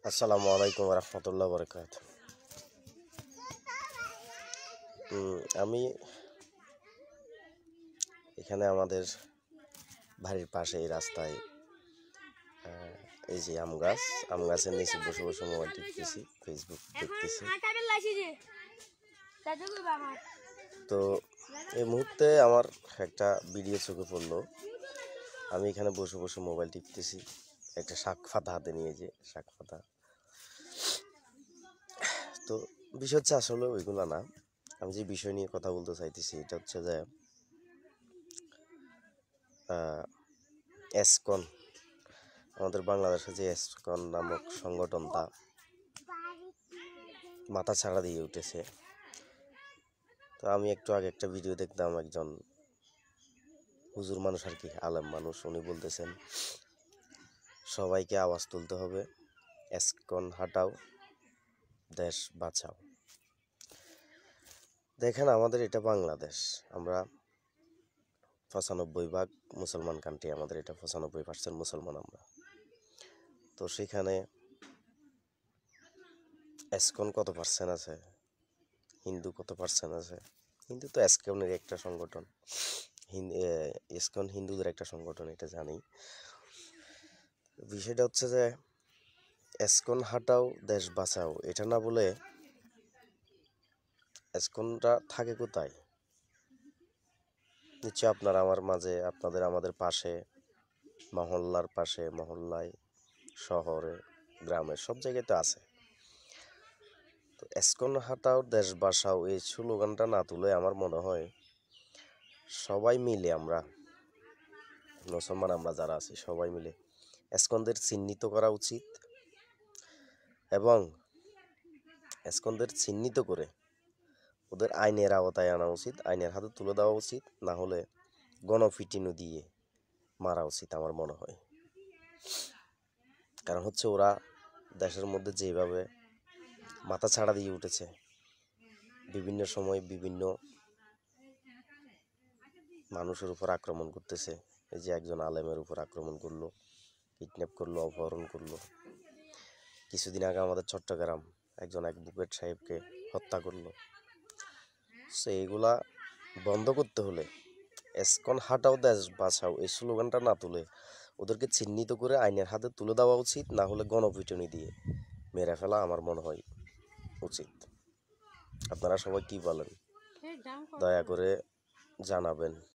আসসালামু আলাইকুম রহমতুল্লাহ বরকাত। আমি এখানে আমাদের বাড়ির পাশে এই রাস্তায় এই যে আম গাছের নিচে বসে বসে মোবাইল টিপতেছি, ফেসবুক দেখতেছি। তো এই মুহূর্তে আমার একটা ভিডিও চোখে পড়লো। আমি এখানে বসে বসে মোবাইল টিপতেছি, একটা শাক পাতা হাতে নিয়ে, যে শাক পাতা। তো বিষয় হচ্ছে আসলে ওইগুলো না, আমি যে বিষয় নিয়ে কথা বলতে চাইতেছি এটা হচ্ছে যে এসকন, আমাদের বাংলাদেশে যে এসকন নামক সংগঠনটা মাথা ছাড়া দিয়ে উঠেছে। তো আমি একটু আগে একটা ভিডিও দেখলাম, একজন হুজুর মানুষ আর কি, আলেম মানুষ, উনি বলতেছেন সবাইকে আওয়াজ তুলতে হবে, এসকন হাটাও, দেশ বাঁচাও। দেখেন, আমাদের এটা বাংলাদেশ, আমরা 95% মুসলমান কান্ট্রি, আমাদের এটা 95% মুসলমান আমরা। তো সেখানে এসকন কত পার্সেন্ট আছে, হিন্দু কত পার্সেন্ট আছে? হিন্দু তো এসকনের একটা সংগঠন, ইসকন হিন্দুদের একটা সংগঠন, এটা জানি। বিষয়টা হচ্ছে যে এসকন হাটাও, দেশ বাঁচাও, এটা না বলে এসকনটা থাকে কোথায়? নিশ্চয় আপনারা আমার মাঝে, আপনাদের আমাদের পাশে, মহল্লার পাশে, মহল্লায়, শহরে, গ্রামে, সব জায়গায় তো আছে। তো এসকন হাটাও, দেশ বাঁচাও, এই স্লোগানটা না তুলে আমার মনে হয় সবাই মিলে, আমরা মুসলমান আমরা যারা আছি সবাই মিলে এসকনদের চিহ্নিত করা উচিত, এবং এসকনদের চিহ্নিত করে ওদের আইনের আওতায় আনা উচিত, আইনের হাতে তুলে দেওয়া উচিত, না হলে গণপিটুনি দিয়ে মারা উচিত আমার মনে হয়। কারণ হচ্ছে ওরা দেশের মধ্যে যেভাবে মাথা ছাড়া দিয়ে উঠেছে, বিভিন্ন সময় বিভিন্ন মানুষের উপর আক্রমণ করতেছে। এই যে একজন আলেমের উপর আক্রমণ করলো, কিডন্যাপ করলো, অপহরণ করলো। কিছুদিন আগে আমাদের চট্টগ্রাম একজন অ্যাডভোকেট সাহেবকে হত্যা করলো। সো এগুলা বন্ধ করতে হলে এসকন হাটাও, দেশ বাঁচাও এই স্লোগানটা না তুলে ওদেরকে চিহ্নিত করে আইনের হাতে তুলে দেওয়া উচিত, না হলে গণপিটুনি দিয়ে মেরে ফেলা আমার মনে হয় উচিত। আপনারা সবাই কি বলেন, দয়া করে জানাবেন।